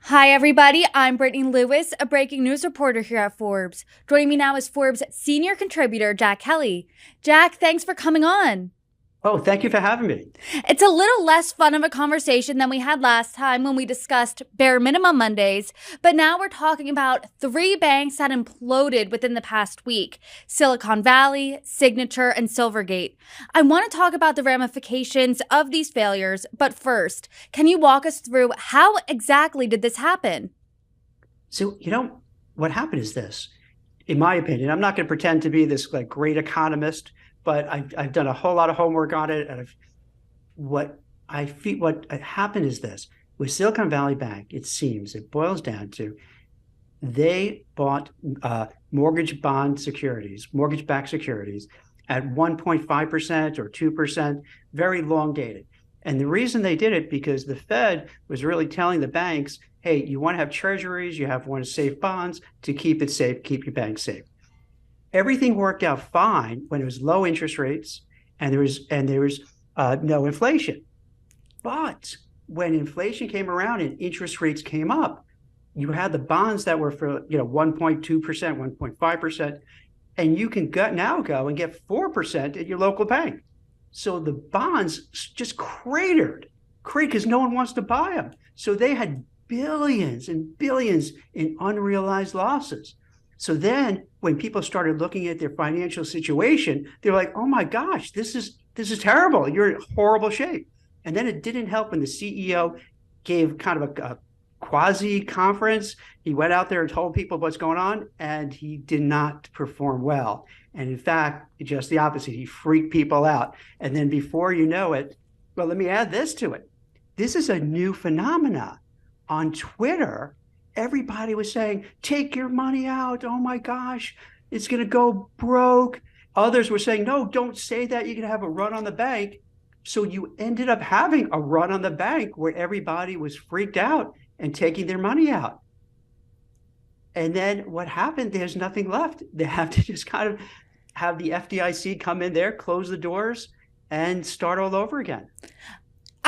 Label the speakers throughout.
Speaker 1: Hi, everybody. I'm Brittany Lewis, a breaking news reporter here at Forbes. Joining me now is Forbes senior contributor, Jack Kelly. Jack, thanks for coming on.
Speaker 2: Oh, thank you for having me.
Speaker 1: It's a little less fun of a conversation than we had last time when we discussed bare minimum Mondays, but now we're talking about three banks that imploded within the past week: Silicon Valley, Signature, and Silvergate. I want to talk about the ramifications of these failures, but first, can you walk us through how exactly did this happen?
Speaker 2: So, what happened is this, in my opinion. I'm not going to pretend to be this like great economist, but I've done a whole lot of homework on it. And what happened is this with Silicon Valley Bank. It seems it boils down to they bought mortgage-backed securities at 1.5% or 2%, very long dated. And the reason they did it because the Fed was really telling the banks, hey, you want to have treasuries, want to save bonds to keep it safe, keep your bank safe. Everything worked out fine when it was low interest rates and there was no inflation. But when inflation came around and interest rates came up, you had the bonds that were for 1.2%, 1.5%, and you can now go and get 4% at your local bank. So the bonds just cratered because no one wants to buy them. So they had billions and billions in unrealized losses. So then when people started looking at their financial situation, they're like, oh my gosh, this is terrible. You're in horrible shape. And then it didn't help when the CEO gave kind of a quasi conference. He went out there and told people what's going on, and he did not perform well. And in fact, just the opposite. He freaked people out. And then before you know it, well, let me add this to it. This is a new phenomenon. On Twitter, everybody was saying, take your money out. Oh my gosh, it's going to go broke. Others were saying, no, don't say that. You're going to have a run on the bank. So you ended up having a run on the bank where everybody was freaked out and taking their money out. And then what happened? There's nothing left. They have to just kind of have the FDIC come in there, close the doors, and start all over again.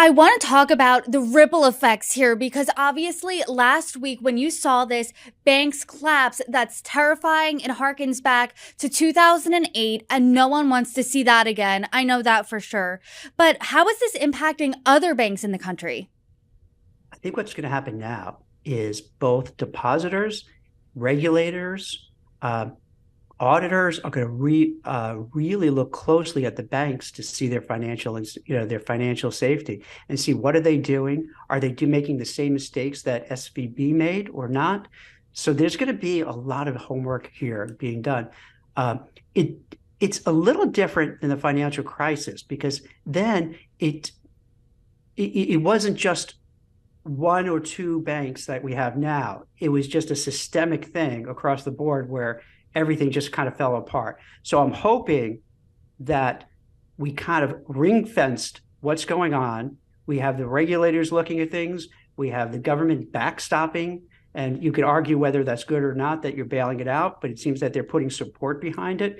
Speaker 1: I want to talk about the ripple effects here because obviously last week when you saw this bank's collapse, that's terrifying. It harkens back to 2008 and no one wants to see that again. I know that for sure. But how is this impacting other banks in the country?
Speaker 2: I think what's going to happen now is both depositors, regulators, auditors are going to really look closely at the banks to see their financial safety and see what are they doing. Are they making the same mistakes that SVB made or not? So there's going to be a lot of homework here being done. It's a little different than the financial crisis because then it wasn't just one or two banks that we have now. It was just a systemic thing across the board where everything just kind of fell apart. So I'm hoping that we kind of ring-fenced what's going on. We have the regulators looking at things. We have the government backstopping. And you could argue whether that's good or not, that you're bailing it out, but it seems that they're putting support behind it.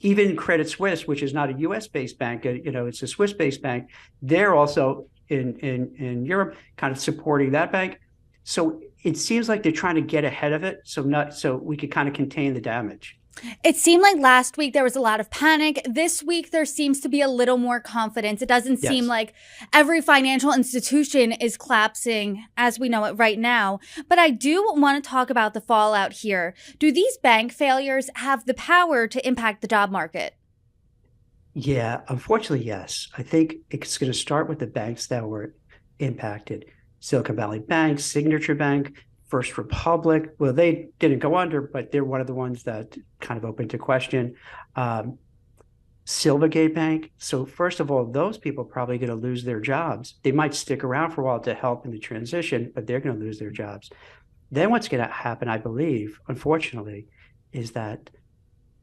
Speaker 2: Even Credit Suisse, which is not a US-based bank, it's a Swiss-based bank. They're also in Europe kind of supporting that bank. So it seems like they're trying to get ahead of it so we could kind of contain the damage.
Speaker 1: It seemed like last week there was a lot of panic. This week there seems to be a little more confidence. It doesn't seem
Speaker 2: Yes.
Speaker 1: like every financial institution is collapsing as we know it right now. But I do want to talk about the fallout here. Do these bank failures have the power to impact the job market?
Speaker 2: Yeah, unfortunately, yes. I think it's going to start with the banks that were impacted. Silicon Valley Bank, Signature Bank, First Republic. Well, they didn't go under, but they're one of the ones that kind of open to question. Silvergate Bank. So first of all, those people are probably going to lose their jobs. They might stick around for a while to help in the transition, but they're going to lose their jobs. Then what's going to happen, I believe, unfortunately, is that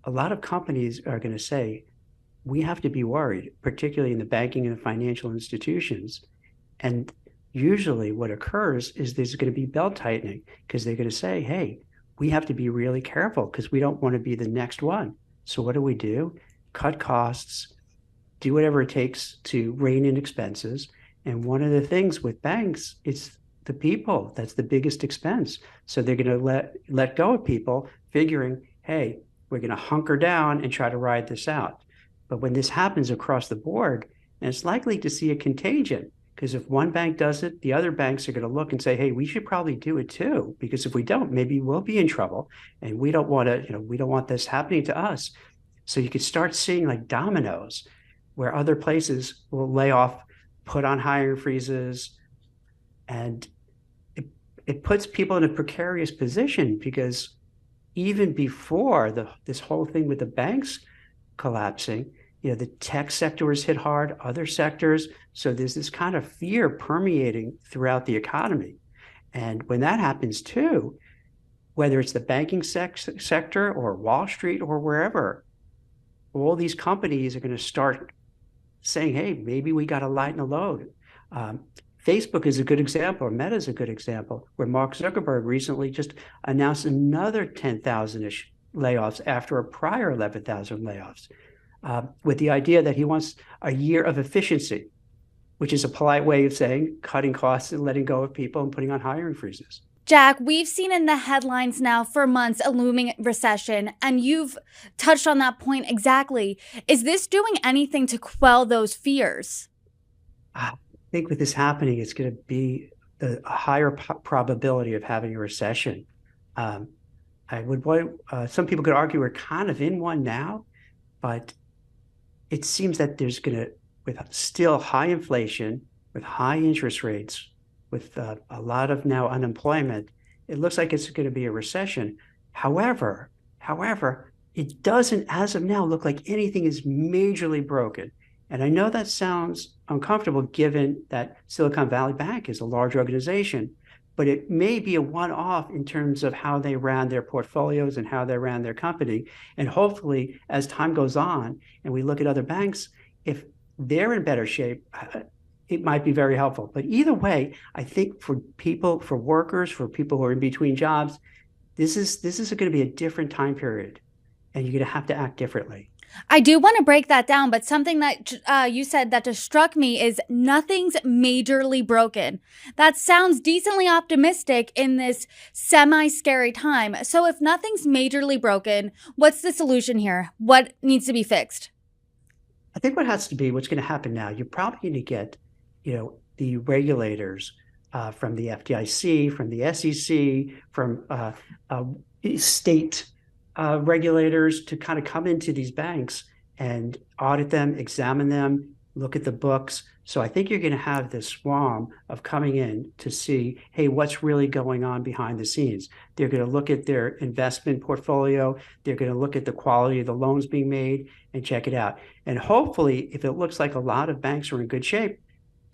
Speaker 2: a lot of companies are going to say, we have to be worried, particularly in the banking and the financial institutions. And usually what occurs is there's going to be belt tightening because they're going to say, hey, we have to be really careful because we don't want to be the next one. So what do? Cut costs, do whatever it takes to rein in expenses. And one of the things with banks is the people. That's the biggest expense. So they're going to let go of people, figuring, hey, we're going to hunker down and try to ride this out. But when this happens across the board, and it's likely to see a contagion, because if one bank does it, the other banks are going to look and say, hey, we should probably do it too, because if we don't, maybe we'll be in trouble, and we don't want to, we don't want this happening to us. So you could start seeing like dominoes where other places will lay off, put on hiring freezes, and it puts people in a precarious position, because even before this whole thing with the banks collapsing, the tech sector was hit hard, other sectors. So there's this kind of fear permeating throughout the economy. And when that happens too, whether it's the banking sector or Wall Street or wherever, all these companies are going to start saying, hey, maybe we got to lighten the load. Facebook is a good example, or Meta is a good example, where Mark Zuckerberg recently just announced another 10,000-ish layoffs after a prior 11,000 layoffs, with the idea that he wants a year of efficiency, which is a polite way of saying cutting costs and letting go of people and putting on hiring freezes.
Speaker 1: Jack, we've seen in the headlines now for months a looming recession, and you've touched on that point exactly. Is this doing anything to quell those fears?
Speaker 2: I think with this happening, it's going to be a higher probability of having a recession. Some people could argue we're kind of in one now, but it seems that there's going to, with still high inflation, with high interest rates, with a lot of now unemployment, it looks like it's going to be a recession. However, it doesn't, as of now, look like anything is majorly broken. And I know that sounds uncomfortable given that Silicon Valley Bank is a large organization, but it may be a one-off in terms of how they ran their portfolios and how they ran their company. And hopefully, as time goes on and we look at other banks, if they're in better shape, it might be very helpful. But either way, I think for people, for workers, for people who are in between jobs, this is going to be a different time period, and you're going to have to act differently.
Speaker 1: I do want to break that down, but something that you said that just struck me is nothing's majorly broken. That sounds decently optimistic in this semi-scary time. So if nothing's majorly broken, what's the solution here? What needs to be fixed?
Speaker 2: I think what's going to happen now, you're probably going to get, the regulators from the FDIC, from the SEC, from state regulators to kind of come into these banks and audit them, examine them, look at the books. So I think you're going to have this swarm of coming in to see, hey, what's really going on behind the scenes. They're going to look at their investment portfolio. They're going to look at the quality of the loans being made and check it out. And hopefully, if it looks like a lot of banks are in good shape,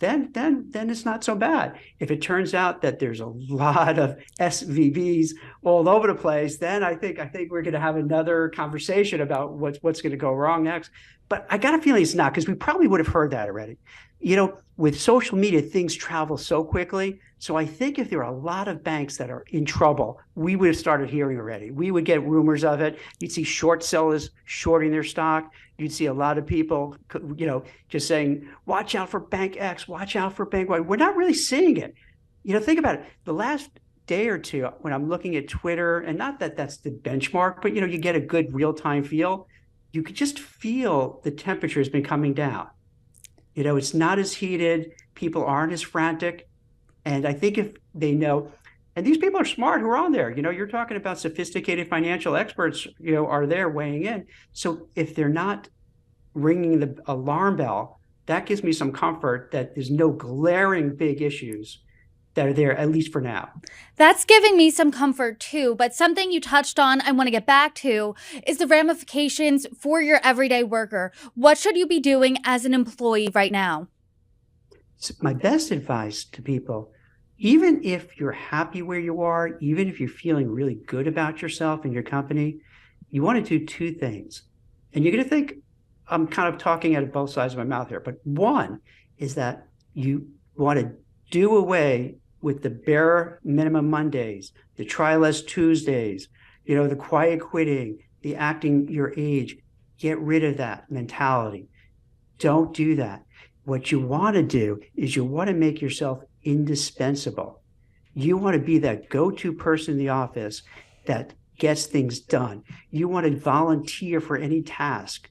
Speaker 2: then it's not so bad. If it turns out that there's a lot of SVBs all over the place, then I think we're going to have another conversation about what's going to go wrong next. But I got a feeling it's not, because we probably would have heard that already. With social media, things travel so quickly. So I think if there are a lot of banks that are in trouble, we would have started hearing already. We would get rumors of it. You'd see short sellers shorting their stock. You'd see a lot of people, just saying, watch out for Bank X, watch out for Bank Y. We're not really seeing it. Think about it. The last day or two, when I'm looking at Twitter, and not that that's the benchmark, but, you get a good real-time feel. You could just feel the temperature has been coming down. It's not as heated. People aren't as frantic. And I think if they know, and these people are smart who are on there, you're talking about sophisticated financial experts, are there weighing in. So if they're not ringing the alarm bell, that gives me some comfort that there's no glaring big issues that are there, at least for now.
Speaker 1: That's giving me some comfort too, but something you touched on I want to get back to is the ramifications for your everyday worker. What should you be doing as an employee right now?
Speaker 2: So my best advice to people, even if you're happy where you are, even if you're feeling really good about yourself and your company, you want to do two things. And you're going to think I'm kind of talking out of both sides of my mouth here, but one is that you want to do away with the bare minimum Mondays, the try less Tuesdays, the quiet quitting, the acting your age. Get rid of that mentality. Don't do that. What you want to do is you want to make yourself indispensable. You want to be that go-to person in the office that gets things done. You want to volunteer for any task.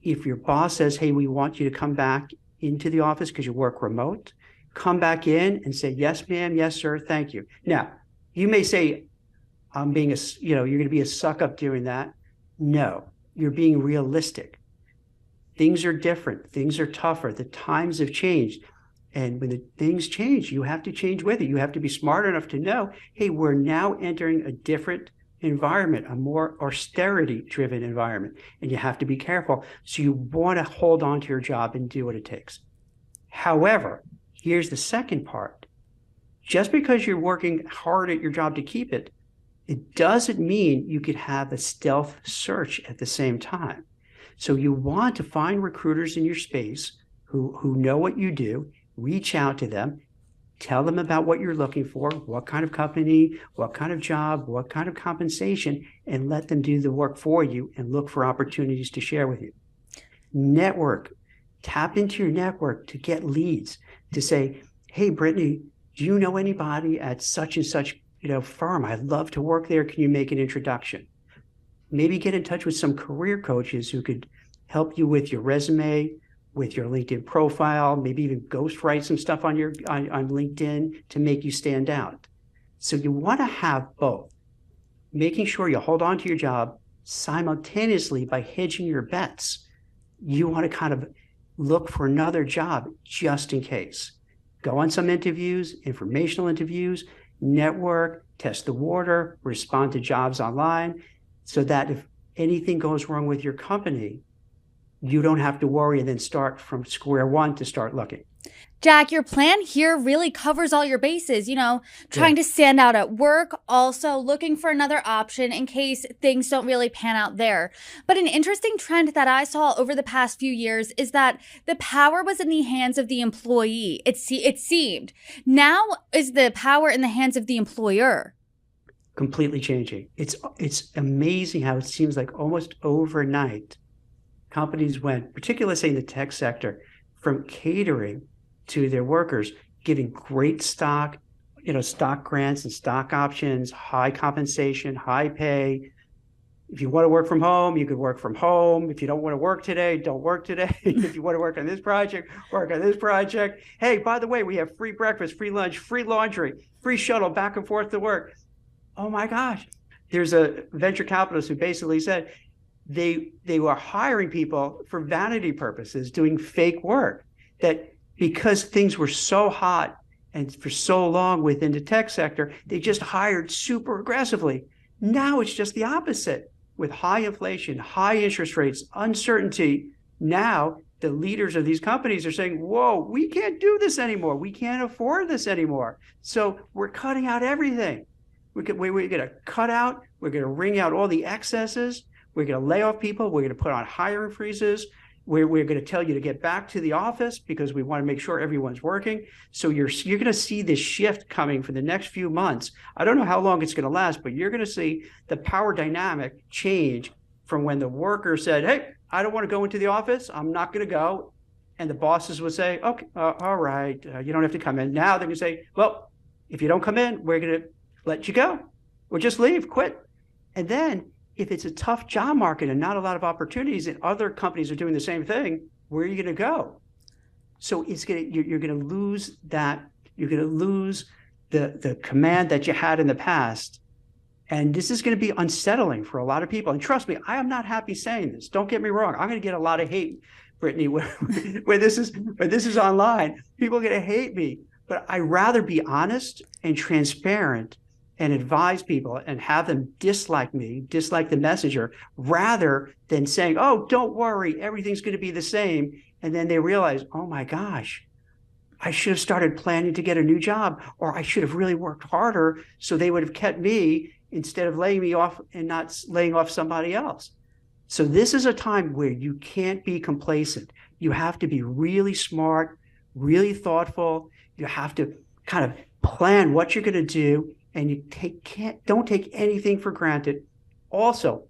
Speaker 2: If your boss says, hey, we want you to come back into the office because you work remote, come back in and say, yes, ma'am, yes, sir, thank you. Now, you may say, I'm being you're going to be a suck up doing that. No, you're being realistic. Things are different. Things are tougher. The times have changed. And when the things change, you have to change with it. You have to be smart enough to know, hey, we're now entering a different environment, a more austerity-driven environment. And you have to be careful. So you want to hold on to your job and do what it takes. However, here's the second part. Just because you're working hard at your job to keep it, it doesn't mean you could have a stealth search at the same time. So you want to find recruiters in your space who know what you do, reach out to them, tell them about what you're looking for, what kind of company, what kind of job, what kind of compensation, and let them do the work for you and look for opportunities to share with you. Network. Tap into your network to get leads, to say, hey, Brittany, do you know anybody at such and such firm? I'd love to work there. Can you make an introduction? Maybe get in touch with some career coaches who could help you with your resume, with your LinkedIn profile, maybe even ghostwrite some stuff on LinkedIn to make you stand out. So you want to have both, making sure you hold on to your job simultaneously by hedging your bets. You want to kind of look for another job just in case. Go on some interviews, informational interviews, network, test the water, respond to jobs online, so that if anything goes wrong with your company, you don't have to worry and then start from square one to start looking.
Speaker 1: Jack, your plan here really covers all your bases, trying to stand out at work, also looking for another option in case things don't really pan out there. But an interesting trend that I saw over the past few years is that the power was in the hands of the employee. It seemed. Now is the power in the hands of the employer.
Speaker 2: Completely changing. It's amazing how it seems like almost overnight, companies went, particularly say in the tech sector, from catering to their workers, giving great stock grants and stock options, high compensation, high pay. If you want to work from home, you could work from home. If you don't want to work today, don't work today. If you want to work on this project, work on this project. Hey, by the way, we have free breakfast, free lunch, free laundry, free shuttle back and forth to work. Oh my gosh. There's a venture capitalist who basically said they were hiring people for vanity purposes, doing fake work, that because things were so hot and for so long within the tech sector, they just hired super aggressively. Now it's just the opposite. With high inflation, high interest rates, uncertainty, now the leaders of these companies are saying, whoa, we can't do this anymore. We can't afford this anymore. So we're cutting out everything. We're going to cut out, we're going to wring out all the excesses. We're going to lay off people. We're going to put on hiring freezes. We're going to tell you to get back to the office because we want to make sure everyone's working. So you're going to see this shift coming for the next few months. I don't know how long it's going to last, but you're going to see the power dynamic change from when the worker said, hey, I don't want to go into the office. I'm not going to go. And the bosses would say, okay, all right, you don't have to come in. Now they're going to say, well, if you don't come in, we're going to let you go or just leave, quit. And then if it's a tough job market and not a lot of opportunities and other companies are doing the same thing, where are you going to go? So you're going to lose that. You're going to lose the command that you had in the past. And this is going to be unsettling for a lot of people. And trust me, I am not happy saying this. Don't get me wrong. I'm going to get a lot of hate, Brittany, when this is online. People are going to hate me. But I'd rather be honest and transparent and advise people and have them dislike me, dislike the messenger, rather than saying, oh, don't worry, everything's going to be the same. And then they realize, oh my gosh, I should have started planning to get a new job, or I should have really worked harder so they would have kept me instead of laying me off and not laying off somebody else. So this is a time where you can't be complacent. You have to be really smart, really thoughtful. You have to kind of plan what you're going to do. And you don't take anything for granted. Also,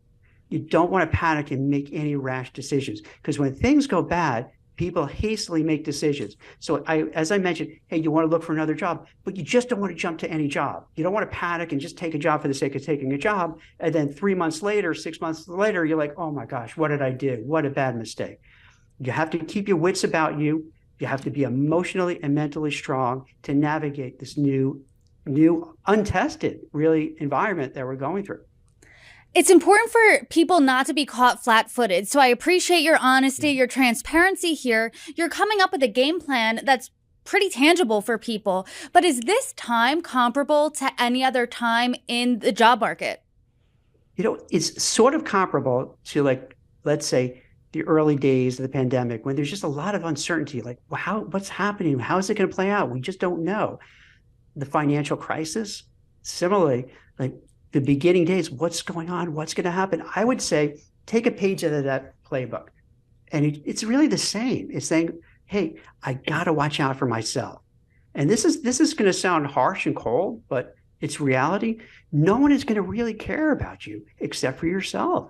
Speaker 2: you don't want to panic and make any rash decisions, because when things go bad, People hastily make decisions. So as I mentioned, hey, you want to look for another job, but you just don't want to jump to any job. You don't want to panic and just take a job for the sake of taking a job. And then 3 months later, 6 months later, you're like, oh my gosh, what did I do? What a bad mistake. You have to keep your wits about you. You have to be emotionally and mentally strong to navigate this new untested, really, environment that we're going through.
Speaker 1: It's important for people not to be caught flat-footed. So I appreciate your honesty, your transparency here. You're coming up with a game plan that's pretty tangible for people. But is this time comparable to any other time in the job market?
Speaker 2: It's sort of comparable to, like, let's say, the early days of the pandemic, when there's just a lot of uncertainty, like, what's happening? How is it going to play out? We just don't know. The financial crisis, similarly, like the beginning days, what's going on? What's going to happen? I would say take a page out of that playbook. And it's really the same. It's saying, hey, I got to watch out for myself. And this is going to sound harsh and cold, but it's reality. No one is going to really care about you except for yourself.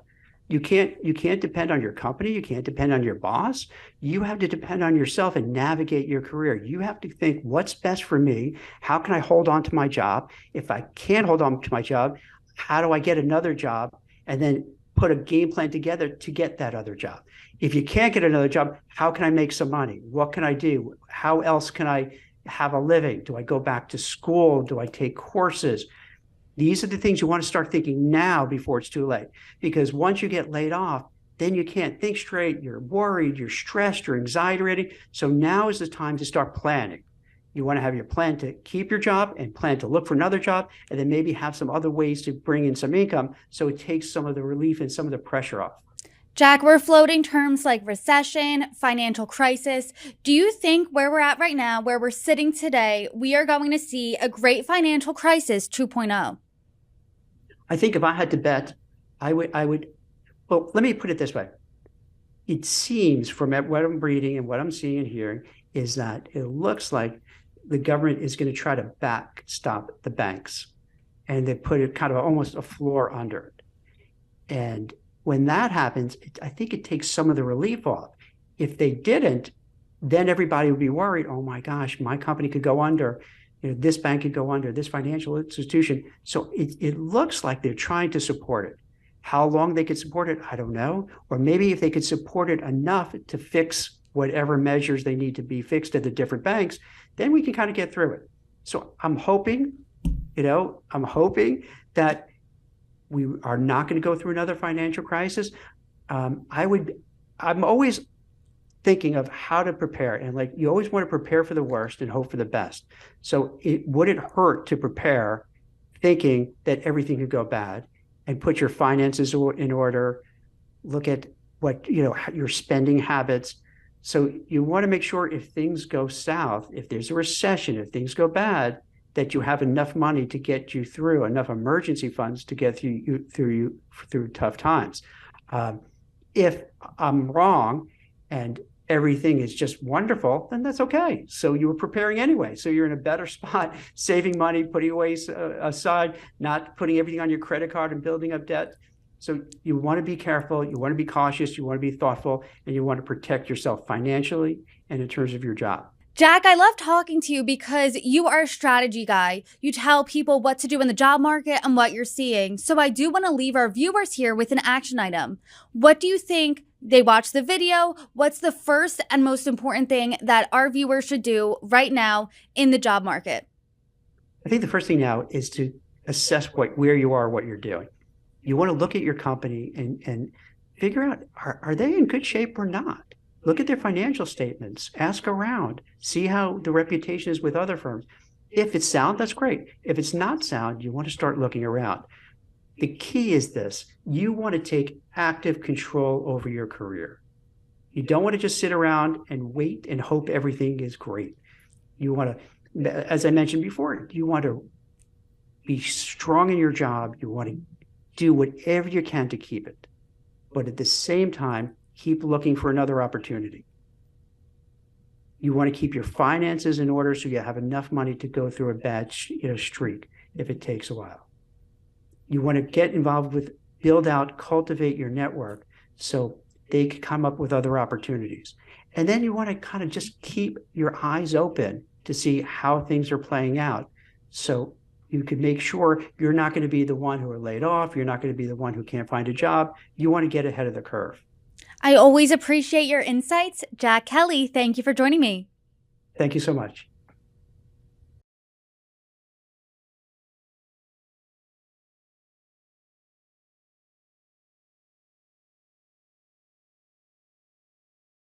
Speaker 2: You can't depend on your company. You can't depend on your boss. You have to depend on yourself and navigate your career. You have to think, what's best for me? How can I hold on to my job? If I can't hold on to my job, how do I get another job? And then put a game plan together to get that other job. If you can't get another job, how can I make some money? What can I do? How else can I have a living? Do I go back to school? Do I take courses? These are the things you want to start thinking now before it's too late. Because once you get laid off, then you can't think straight. You're worried, you're stressed, you're anxiety-ridden. So now is the time to start planning. You want to have your plan to keep your job and plan to look for another job, and then maybe have some other ways to bring in some income so it takes some of the relief and some of the pressure off.
Speaker 1: Jack, we're floating terms like recession, financial crisis. Do you think where we're at right now, where we're sitting today, we are going to see a great financial crisis 2.0?
Speaker 2: I think if I had to bet, I would, well, let me put it this way. It seems from what I'm reading and what I'm seeing and hearing is that it looks like the government is going to try to backstop the banks, and they put it kind of almost a floor under it. And when that happens, I think it takes some of the relief off. If they didn't, then everybody would be worried, oh my gosh, my company could go under. This bank could go under, this financial institution. So it looks like they're trying to support it. How long they could support it, I don't know. Or maybe if they could support it enough to fix whatever measures they need to be fixed at the different banks, then we can kind of get through it. So I'm hoping that we are not going to go through another financial crisis. I'm always thinking of how to prepare, and like, you always want to prepare for the worst and hope for the best. So would it hurt to prepare thinking that everything could go bad, and put your finances in order, look at what, your spending habits. So you want to make sure if things go south, if there's a recession, if things go bad, that you have enough money to get you through, enough emergency funds to get through tough times. If I'm wrong and everything is just wonderful, then that's okay. So you were preparing anyway. So you're in a better spot, saving money, putting away aside, not putting everything on your credit card and building up debt. So you want to be careful, you want to be cautious, you want to be thoughtful, and you want to protect yourself financially and in terms of your job.
Speaker 1: Jack, I love talking to you because you are a strategy guy. You tell people what to do in the job market and what you're seeing. So I do want to leave our viewers here with an action item. What do you think they watch the video? What's the first and most important thing that our viewers should do right now in the job market?
Speaker 2: I think the first thing now is to assess where you are, what you're doing. You want to look at your company and figure out, are they in good shape or not? Look at their financial statements, ask around, see how the reputation is with other firms. If it's sound, that's great. If it's not sound, you want to start looking around. The key is this: you want to take active control over your career. You don't want to just sit around and wait and hope everything is great. You want to, as I mentioned before, you want to be strong in your job. You want to do whatever you can to keep it. But at the same time, keep looking for another opportunity. You want to keep your finances in order so you have enough money to go through a bad streak if it takes a while. You want to get involved with, build out, cultivate your network so they can come up with other opportunities. And then you want to kind of just keep your eyes open to see how things are playing out. So you can make sure you're not going to be the one who are laid off. You're not going to be the one who can't find a job. You want to get ahead of the curve.
Speaker 1: I always appreciate your insights. Jack Kelly, thank you for joining me.
Speaker 2: Thank you so much.